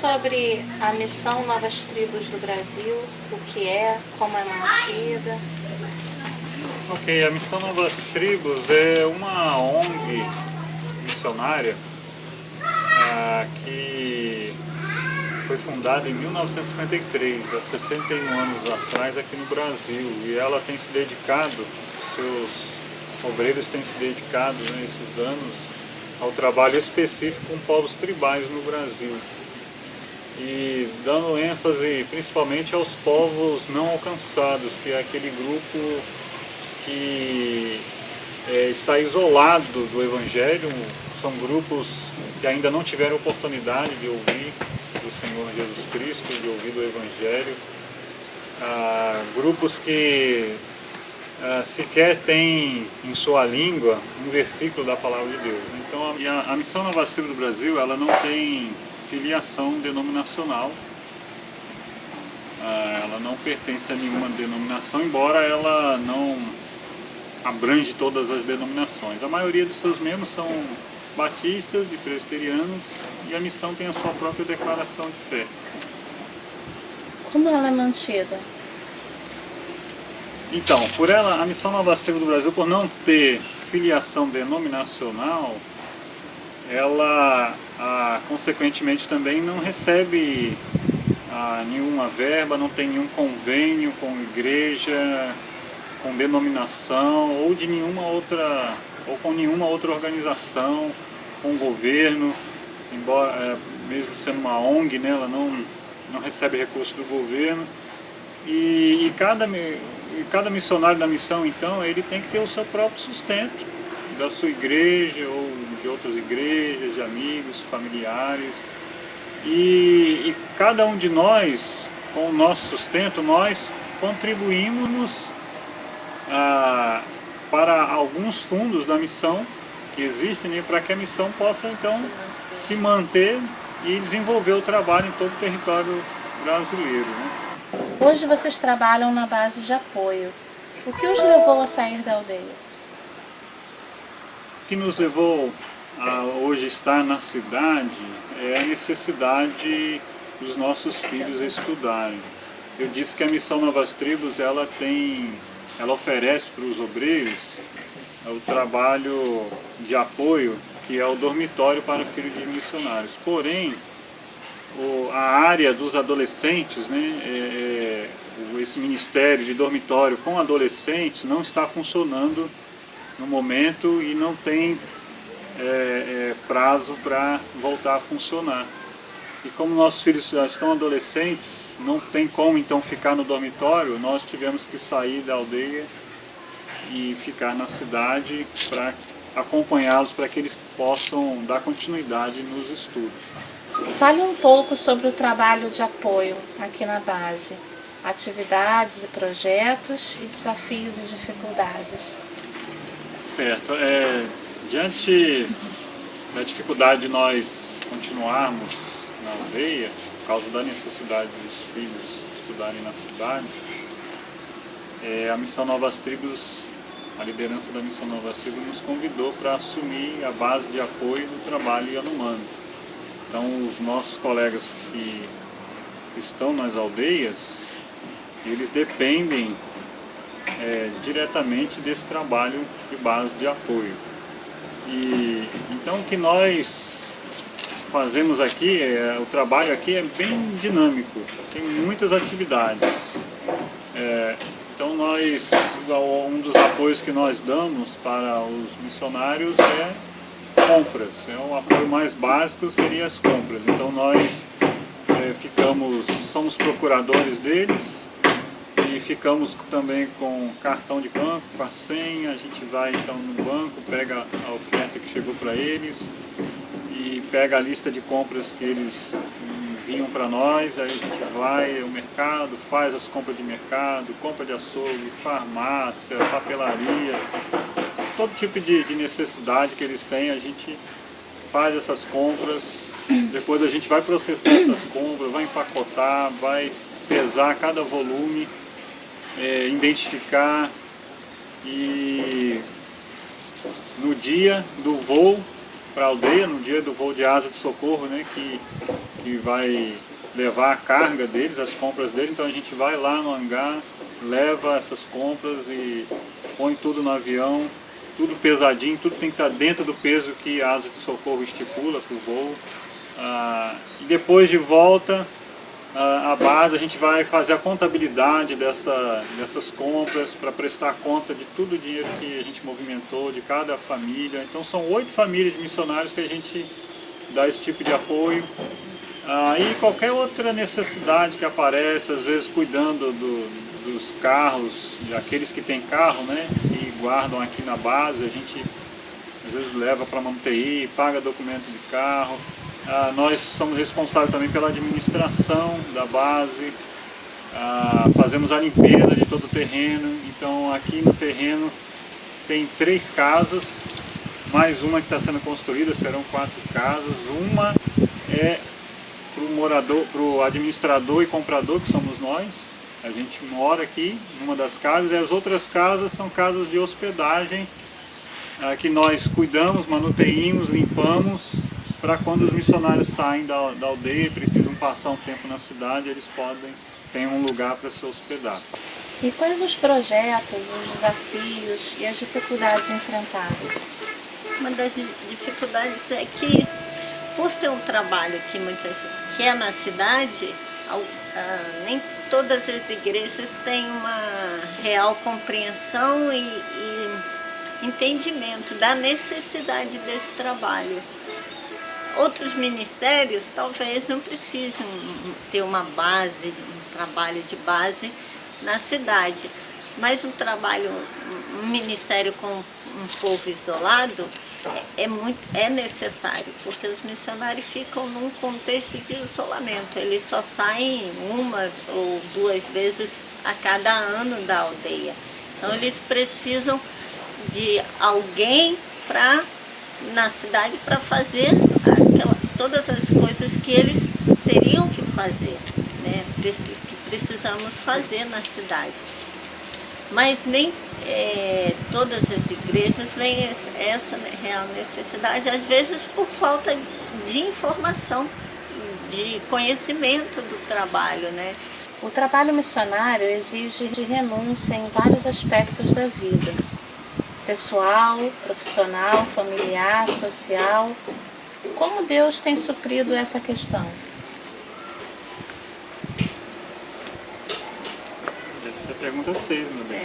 sobre a missão Novas Tribos do Brasil, o que é, como é mantida. Ok, a Missão Novas Tribos é uma ONG missionária que foi fundada em 1953, há 61 anos atrás, aqui no Brasil. E ela tem se dedicado, seus obreiros têm se dedicado nesses anos ao trabalho específico com povos tribais no Brasil. E dando ênfase principalmente aos povos não alcançados, que é aquele grupo que está isolado do Evangelho. São grupos que ainda não tiveram oportunidade de ouvir do Senhor Jesus Cristo, de ouvir do Evangelho. Grupos que sequer têm em sua língua um versículo da Palavra de Deus. Então a Missão Novas Tribos do Brasil, ela não tem filiação denominacional. Ela não pertence a nenhuma denominação, embora ela não abrange todas as denominações. A maioria dos seus membros são batistas e presbiterianos, e a missão tem a sua própria declaração de fé. Como ela é mantida? Então, por ela, a Missão Novas Tribos do Brasil, por não ter filiação denominacional, ela consequentemente também não recebe nenhuma verba, não tem nenhum convênio com igreja, com denominação ou de nenhuma outra, ou com nenhuma outra organização, com o governo. Embora mesmo sendo uma ONG, né, ela não recebe recurso do governo. E cada missionário da missão, então, ele tem que ter o seu próprio sustento, da sua igreja ou de outras igrejas, de amigos, familiares. E cada um de nós, com o nosso sustento, nós contribuímos para alguns fundos da missão que existem, né, para que a missão possa, então, se manter e desenvolver o trabalho em todo o território brasileiro, né? Hoje vocês trabalham na base de apoio. O que os levou a sair da aldeia? O que nos levou a hoje estar na cidade é a necessidade dos nossos filhos estudarem. Eu disse que a Missão Novas Tribos, ela oferece para os obreiros o trabalho de apoio, que é o dormitório para filhos de missionários. Porém, a área dos adolescentes, né, esse ministério de dormitório com adolescentes não está funcionando no momento e não tem prazo para voltar a funcionar. E como nossos filhos já estão adolescentes, não tem como então ficar no dormitório, nós tivemos que sair da aldeia e ficar na cidade para acompanhá-los, para que eles possam dar continuidade nos estudos. Fale um pouco sobre o trabalho de apoio aqui na base, atividades e projetos e desafios e dificuldades. Certo. Diante da dificuldade de nós continuarmos na aldeia, por causa da necessidade dos filhos estudarem na cidade, a Missão Novas Tribos, a liderança da Missão Novas Tribos nos convidou para assumir a base de apoio do trabalho Yanomami. Então, os nossos colegas que estão nas aldeias, eles dependem diretamente desse trabalho de base de apoio. E então, o que nós fazemos aqui, o trabalho aqui é bem dinâmico, tem muitas atividades. Então, um dos apoios que nós damos para os missionários é compras. O apoio mais básico seria as compras. Então nós somos procuradores deles e ficamos também com cartão de banco, com a senha. A gente vai então no banco, pega a oferta que chegou para eles e pega a lista de compras que eles enviam para nós. Aí a gente vai ao mercado, faz as compras de mercado, compra de açougue, farmácia, papelaria. Todo tipo de necessidade que eles têm, a gente faz essas compras, depois a gente vai processar essas compras, vai empacotar, vai pesar cada volume, identificar, e no dia do voo para a aldeia no dia do voo de asa de socorro, né, que vai levar a carga deles, as compras deles. Então a gente vai lá no hangar, leva essas compras e põe tudo no avião, tudo pesadinho, tudo tem que estar dentro do peso que a asa de socorro estipula para o voo. E depois de volta à base, a gente vai fazer a contabilidade dessas compras para prestar conta de todo o dinheiro que a gente movimentou, de cada família. Então são 8 famílias de missionários que a gente dá esse tipo de apoio. E qualquer outra necessidade que aparece, às vezes cuidando dos carros, daqueles que têm carro, né, e guardam aqui na base, a gente às vezes leva para uma UTI, paga documento de carro. Nós somos responsáveis também pela administração da base, fazemos a limpeza de todo o terreno. Então aqui no terreno tem 3 casas, mais uma que está sendo construída, serão 4 casas. Uma é para o administrador e comprador, que somos nós. A gente mora aqui numa das casas, e as outras casas são casas de hospedagem, que nós cuidamos, manuteímos, limpamos, para quando os missionários saem da aldeia e precisam passar um tempo na cidade, eles ter um lugar para se hospedar. E quais os projetos, os desafios e as dificuldades enfrentadas? Uma das dificuldades é que, por ser um trabalho que é na cidade, nem todas as igrejas têm uma real compreensão e entendimento da necessidade desse trabalho. Outros ministérios talvez não precisem ter uma base, um trabalho de base na cidade, mas um ministério com um povo isolado é necessário, porque os missionários ficam num contexto de isolamento. Eles só saem 1 ou 2 vezes a cada ano da aldeia. Então eles precisam de alguém na cidade para fazer todas as coisas que eles teriam que fazer, né? Que precisamos fazer na cidade. Mas nem todas as igrejas veem essa real necessidade, às vezes por falta de informação, de conhecimento do trabalho, né? O trabalho missionário exige de renúncia em vários aspectos da vida: pessoal, profissional, familiar, social. Como Deus tem suprido essa questão? Essa é a pergunta 6, meu bem.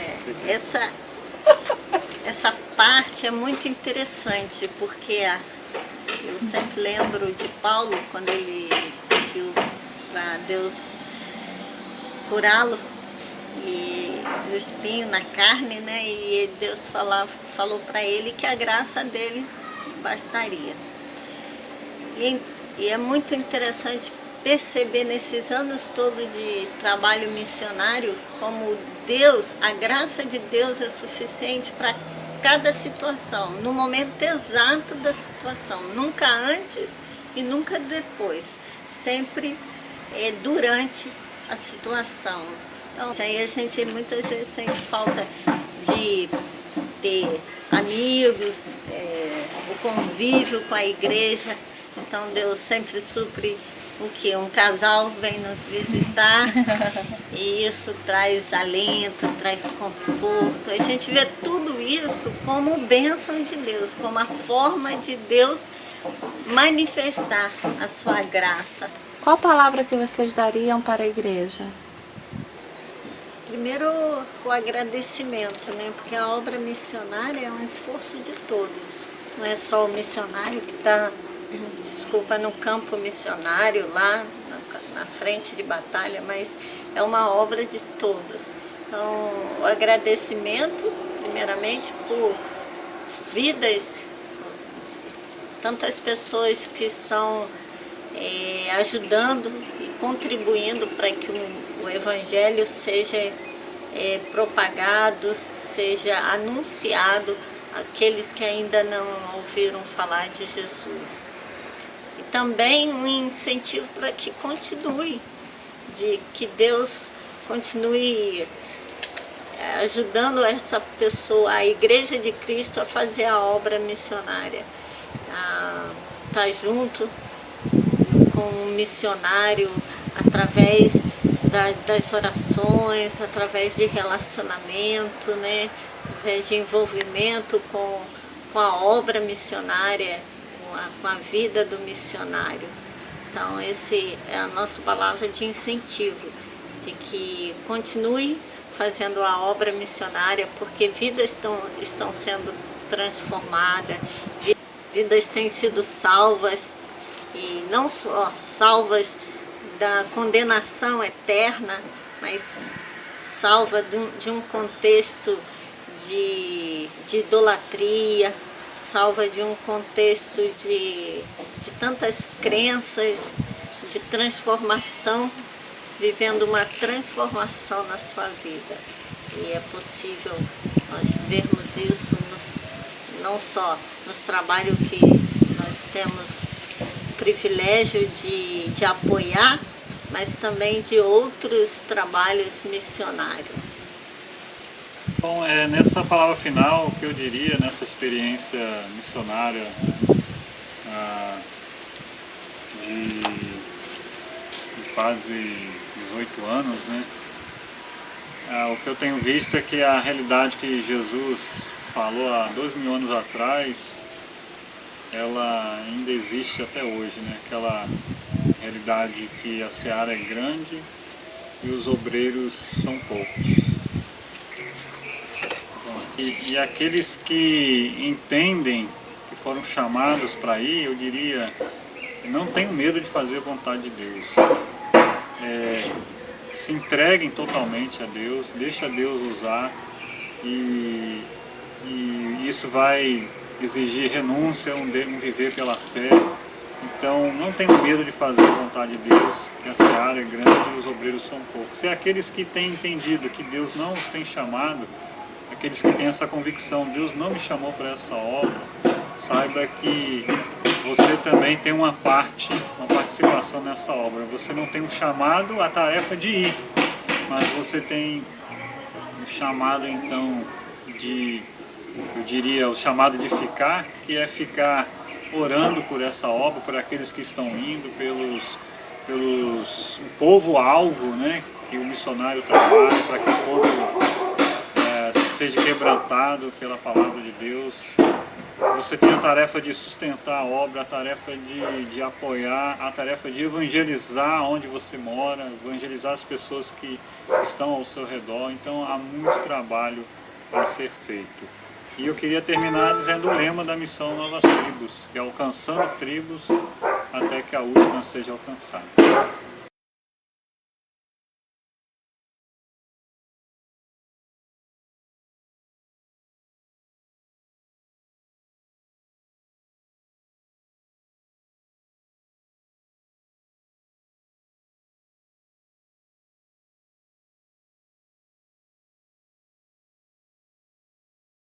Essa parte é muito interessante, porque eu sempre lembro de Paulo, quando ele pediu para Deus curá-lo e do espinho na carne, né? E Deus falou para ele que a graça dele bastaria. E é muito interessante perceber nesses anos todos de trabalho missionário como a graça de Deus é suficiente para cada situação, no momento exato da situação, nunca antes e nunca depois, sempre durante a situação. Então, aí a gente muitas vezes sente falta de ter amigos, o convívio com a igreja. Então Deus sempre supre o que? Um casal vem nos visitar e isso traz alento, traz conforto. A gente vê tudo isso como bênção de Deus, como a forma de Deus manifestar a sua graça. Qual palavra que vocês dariam para a igreja? Primeiro, o agradecimento, né? Porque a obra missionária é um esforço de todos. Não é só o missionário que está, no campo missionário, lá na frente de batalha, mas é uma obra de todos. Então, o agradecimento, primeiramente, por vidas, tantas pessoas que estão ajudando e contribuindo para que o Evangelho seja propagado, seja anunciado àqueles que ainda não ouviram falar de Jesus. E também um incentivo para que continue, de que Deus continue ajudando essa pessoa, a Igreja de Cristo, a fazer a obra missionária. estar junto com o missionário através das orações, através de relacionamento, né? Através de envolvimento com a obra missionária, com a vida do missionário. Então, essa é a nossa palavra de incentivo, de que continue fazendo a obra missionária, porque vidas estão sendo transformadas, vidas têm sido salvas, e não só salvas da condenação eterna, mas salva de um contexto de idolatria, salva de um contexto de tantas crenças, de transformação, vivendo uma transformação na sua vida. E é possível nós vermos isso não só nos trabalhos que nós temos o privilégio de apoiar, mas também de outros trabalhos missionários. Bom, nessa palavra final, o que eu diria nessa experiência missionária de quase 18 anos, né? O que eu tenho visto é que a realidade que Jesus falou há 2000 anos atrás, ela ainda existe até hoje, né? Aquela realidade que a seara é grande e os obreiros são poucos. E aqueles que entendem que foram chamados para ir, eu diria, não tenham medo de fazer a vontade de Deus. Se entreguem totalmente a Deus, deixa Deus usar, e isso vai exigir renúncia, um viver pela fé. Então não tenham medo de fazer a vontade de Deus, que a seara é grande e os obreiros são poucos. E aqueles que têm entendido que Deus não os tem chamado, aqueles que têm essa convicção, Deus não me chamou para essa obra, saiba que você também tem uma participação nessa obra. Você não tem um chamado, a tarefa de ir, mas você tem um chamado, então, eu diria, o chamado de ficar, que é ficar orando por essa obra, por aqueles que estão indo, o povo-alvo, né, que o missionário trabalha, para que o povo seja quebrantado pela palavra de Deus. Você tem a tarefa de sustentar a obra, a tarefa de apoiar, a tarefa de evangelizar onde você mora, evangelizar as pessoas que estão ao seu redor. Então há muito trabalho para ser feito. E eu queria terminar dizendo o lema da missão Novas Tribos, que é alcançando tribos até que a última seja alcançada.